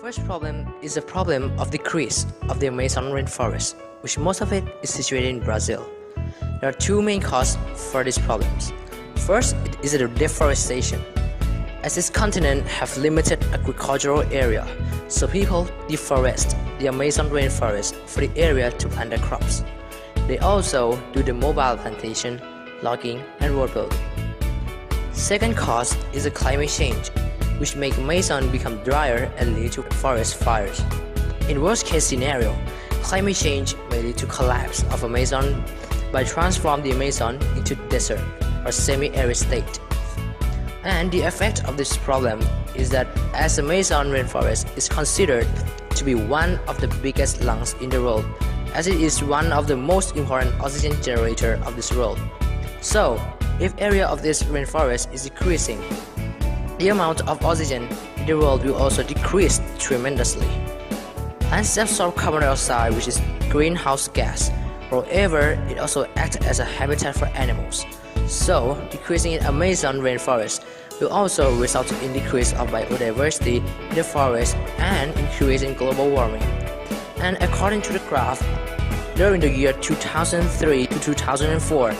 First problem is the problem of decrease of the Amazon rainforest, which most of it is situated in Brazil. There are two main causes for these problems. First, it is the deforestation. As this continent have limited agricultural area, so people deforest the Amazon rainforest for the area to plant their crops. They also do the mobile plantation, logging, and road building. Second cause is the climate change, which make Amazon become drier and lead to forest fires. In worst case scenario, climate change may lead to collapse of Amazon by transforming the Amazon into desert or semi-arid state. And the effect of this problem is that as Amazon rainforest is considered to be one of the biggest lungs in the world, as it is one of the most important oxygen generator of this world. So, if area of this rainforest is decreasing, the amount of oxygen in the world will also decrease tremendously. Plants absorb carbon dioxide, which is greenhouse gas. Moreover, it also acts as a habitat for animals. So, decreasing in Amazon rainforest will also result in decrease of biodiversity in the forest and increase in global warming. And according to the graph, during the year 2003 to 2004,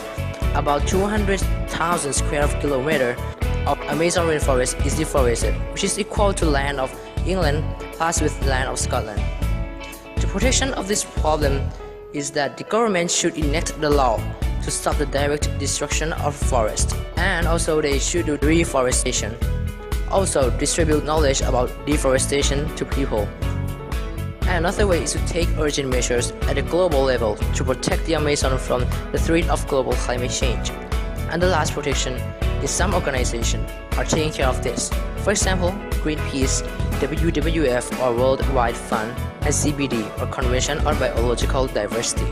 about 200,000 square kilometers of Amazon rainforest is deforested, which is equal to land of England plus with land of Scotland. The protection of this problem is that the government should enact the law to stop the direct destruction of forest, and also they should do reforestation. Also distribute knowledge about deforestation to people. And another way is to take urgent measures at a global level to protect the Amazon from the threat of global climate change. And the last protection is some organizations are taking care of this. For example, Greenpeace, WWF or World Wide Fund, and CBD or Convention on Biological Diversity.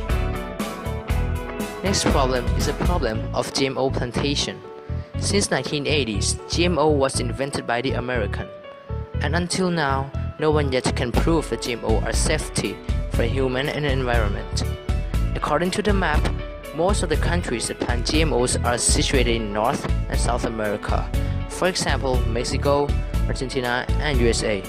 Next problem is the problem of GMO plantation. Since 1980s, GMO was invented by the American, and until now, no one yet can prove that GMO are safety for human and environment. According to the map, most of the countries that plant GMOs are situated in North and South America. For example, Mexico, Argentina, and USA.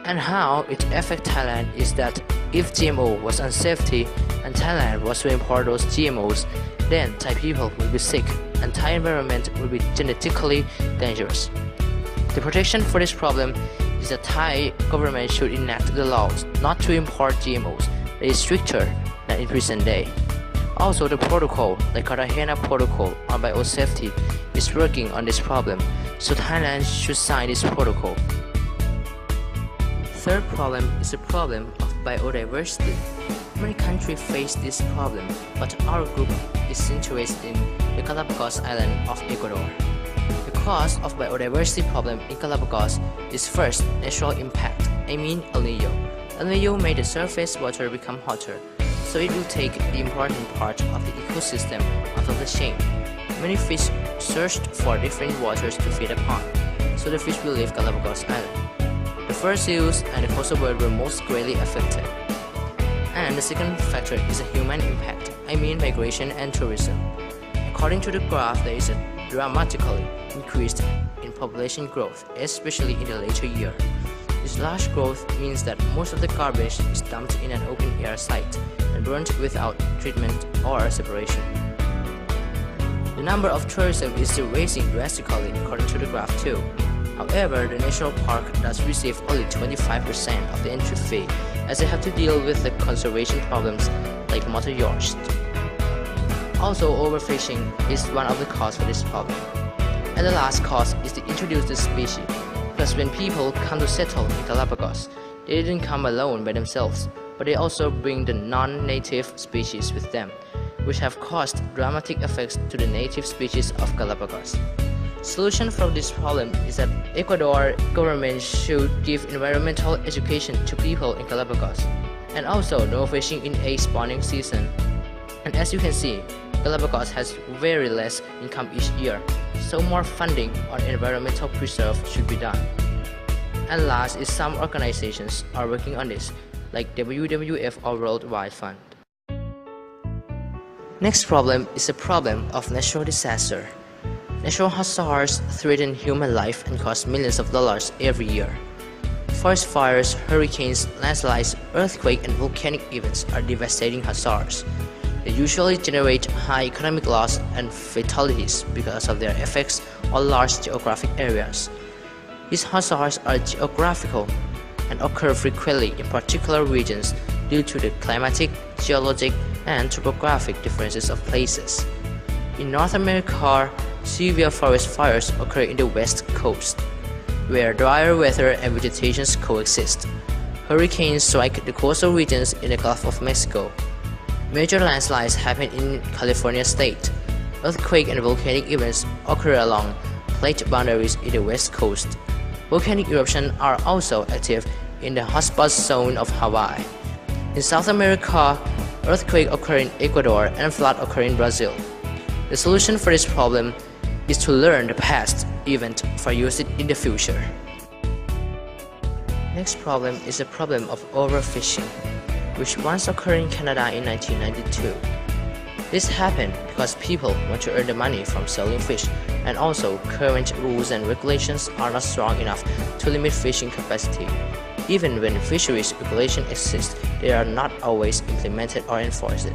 And how it affects Thailand is that if GMO was unsafety and Thailand was to import those GMOs, then Thai people will be sick and Thai environment will be genetically dangerous. The protection for this problem is that Thai government should enact the laws not to import GMOs that is stricter than in present day. Also, the protocol, the Cartagena Protocol on biosafety, is working on this problem, so Thailand should sign this protocol. Third problem is the problem of biodiversity. Many countries face this problem, but our group is situated in the Galapagos Island of Ecuador. The cause of biodiversity problem in Galapagos is first natural impact, El Niño. El Niño made the surface water become hotter, so it will take the important part of the ecosystem out of the chain. Many fish searched for different waters to feed upon, so the fish will leave Galapagos Island. The fur seals and the coastal bird were most greatly affected. And the second factor is the human impact, migration and tourism. According to the graph, there is a dramatically increased in population growth, especially in the later year. This large growth means that most of the garbage is dumped in an open air site and burnt without treatment or separation. The number of tourism is still rising drastically according to the graph too. However, the national park does receive only 25% of the entry fee, as they have to deal with the conservation problems like motor yachts. Also, overfishing is one of the causes for this problem. And the last cause is to introduce the species, because when people come to settle in Galapagos, they didn't come alone by themselves, but they also bring the non-native species with them, which have caused dramatic effects to the native species of Galapagos. Solution for this problem is that Ecuador government should give environmental education to people in Galapagos, and also no fishing in egg spawning season. And as you can see, Galapagos has very less income each year, so more funding on environmental preserve should be done. And last is some organizations are working on this, like WWF or World Wide Fund. Next problem is the problem of natural disaster. Natural hazards threaten human life and cost millions of dollars every year. Forest fires, hurricanes, landslides, earthquakes, and volcanic events are devastating hazards. They usually generate high economic loss and fatalities because of their effects on large geographic areas. These hazards are geographical and occur frequently in particular regions due to the climatic, geologic, and topographic differences of places. In North America, severe forest fires occur in the West Coast, where drier weather and vegetation coexist. Hurricanes strike the coastal regions in the Gulf of Mexico. Major landslides happen in California state. Earthquake and volcanic events occur along plate boundaries in the West Coast. Volcanic eruptions are also active in the hotspot zone of Hawaii. In South America, earthquakes occur in Ecuador and flood occur in Brazil. The solution for this problem is to learn the past event for use it in the future. Next problem is the problem of overfishing, which once occurred in Canada in 1992. This happened because people want to earn the money from selling fish, and also current rules and regulations are not strong enough to limit fishing capacity. Even when fisheries regulations exist, they are not always implemented or enforced.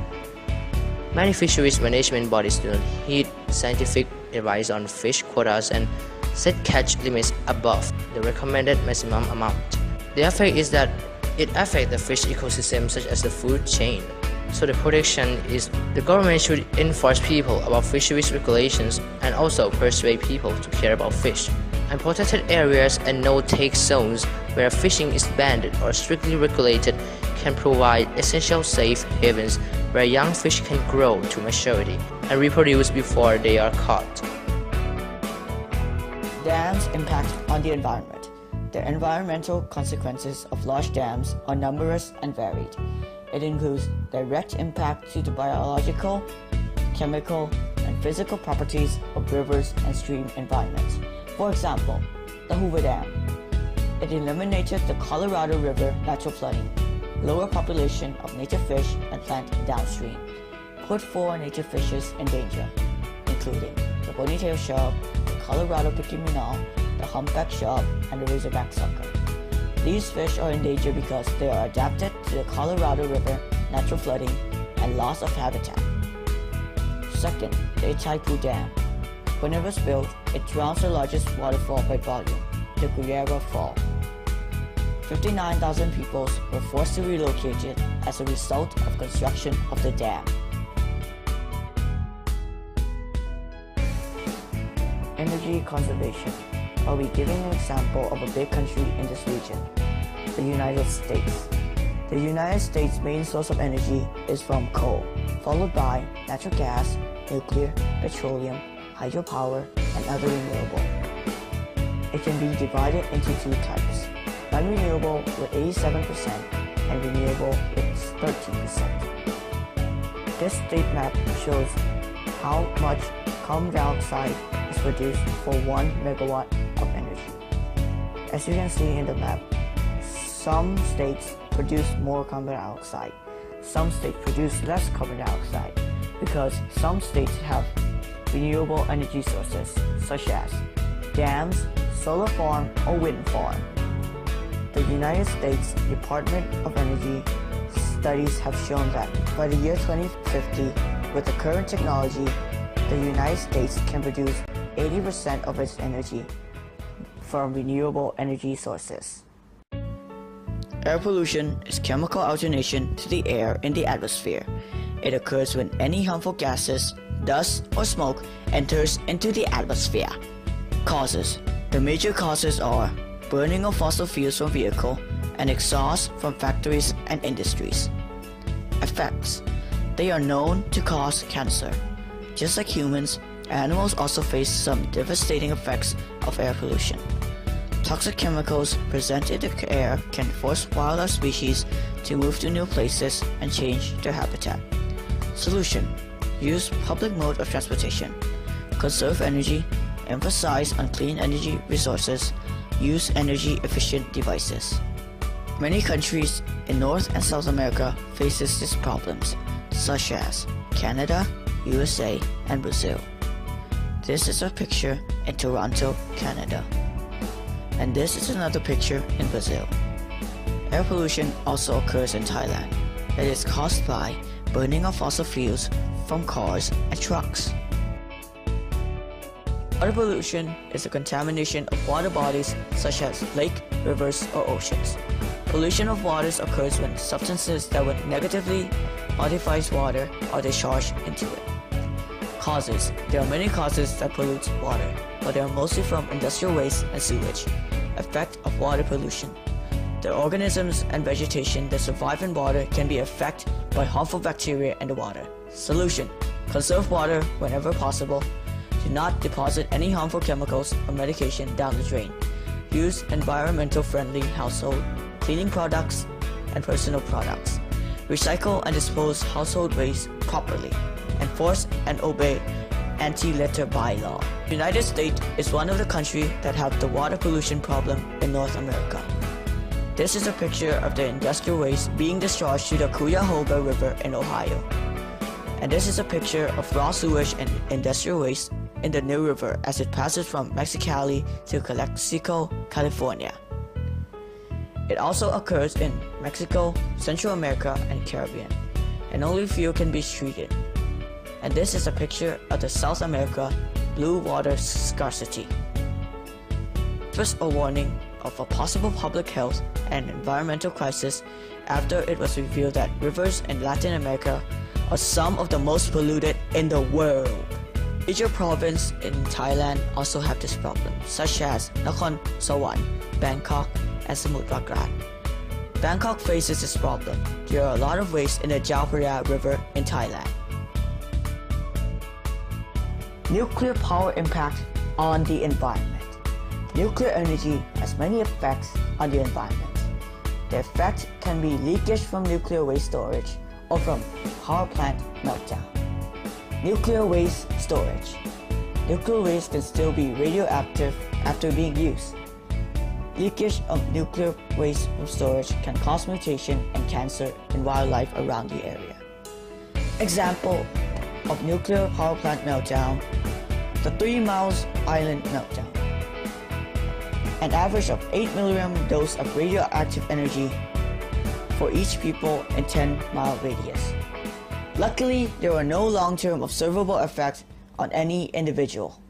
Many fisheries management bodies do not heed scientific advice on fish quotas and set catch limits above the recommended maximum amount. The effect is that it affects the fish ecosystem such as the food chain. So the protection is the government should enforce people about fisheries regulations and also persuade people to care about fish. And protected areas and no-take zones where fishing is banned or strictly regulated can provide essential safe havens where young fish can grow to maturity and reproduce before they are caught. Dams' impact on the environment. The environmental consequences of large dams are numerous and varied. It includes direct impact to the biological, chemical, and physical properties of rivers and stream environments. For example, the Hoover Dam. It eliminated the Colorado River natural flooding, lower population of native fish and plant downstream, put 4 native fishes in danger, including the bonitail shub, the Colorado picky minnow, the humpback shub, and the razorback sucker. These fish are in danger because they are adapted to the Colorado River natural flooding and loss of habitat. Second, the Itaipu Dam. When it was built, it drowns the largest waterfall by volume, the Guerrero Fall. 59,000 people were forced to relocate it as a result of construction of the dam. Energy conservation. Are we giving an example of a big country in this region? The United States. The United States' main source of energy is from coal, followed by natural gas, nuclear, petroleum, hydropower, and other renewable. It can be divided into 2 types, non-renewable with 87% and renewable with 13%. This state map shows how much carbon dioxide is produced for 1 megawatt of energy. As you can see in the map, some states produce more carbon dioxide, some states produce less carbon dioxide, because some states have renewable energy sources such as dams, solar farm, or wind farm. The United States Department of Energy studies have shown that by the year 2050, with the current technology, the United States can produce 80% of its energy from renewable energy sources. Air pollution is chemical alternation to the air in the atmosphere. It occurs when any harmful gases, dust, or smoke enters into the atmosphere. Causes. The major causes are burning of fossil fuels from vehicles and exhaust from factories and industries. Effects. They are known to cause cancer. Just like humans, animals also face some devastating effects of air pollution. Toxic chemicals present in the air can force wildlife species to move to new places and change their habitat. Solution. Use public mode of transportation. Conserve energy. Emphasize on clean energy resources. Use energy efficient devices. Many countries in North and South America faces these problems, such as Canada, USA, and Brazil. This is a picture in Toronto, Canada. And this is another picture in Brazil. Air pollution also occurs in Thailand. It is caused by burning of fossil fuels from cars and trucks. Water pollution is the contamination of water bodies such as lakes, rivers, or oceans. Pollution of waters occurs when substances that would negatively modify water are discharged into it. Causes. There are many causes that pollute water, but they are mostly from industrial waste and sewage. Effect of water pollution. The organisms and vegetation that survive in water can be affected by harmful bacteria in the water. Solution. Conserve water whenever possible. Do not deposit any harmful chemicals or medication down the drain. Use environmental-friendly household cleaning products and personal products. Recycle and dispose household waste properly. Enforce and obey anti-litter bylaw. The United States is one of the countries that have the water pollution problem in North America. This is a picture of the industrial waste being discharged to the Cuyahoga River in Ohio. And this is a picture of raw sewage and industrial waste in the New River as it passes from Mexicali to Calexico, California. It also occurs in Mexico, Central America, and Caribbean, and only few can be treated. And this is a picture of the South America blue water scarcity. This was a warning of a possible public health and environmental crisis after it was revealed that rivers in Latin America are some of the most polluted in the world. Major provinces in Thailand also have this problem, such as Nakhon Sawan, Bangkok, and Samut Prakan. Bangkok faces this problem. There are a lot of waste in the Chao Phraya River in Thailand. Nuclear power impact on the environment. Nuclear energy has many effects on the environment. The effect can be leakage from nuclear waste storage or from power plant meltdown. Nuclear waste storage. Nuclear waste can still be radioactive after being used. Leakage of nuclear waste from storage can cause mutation and cancer in wildlife around the area. Example of nuclear power plant meltdown: the 3 Miles Island meltdown. An average of 8 milligram dose of radioactive energy for each people in 10-mile radius. Luckily, there are no long-term observable effects on any individual.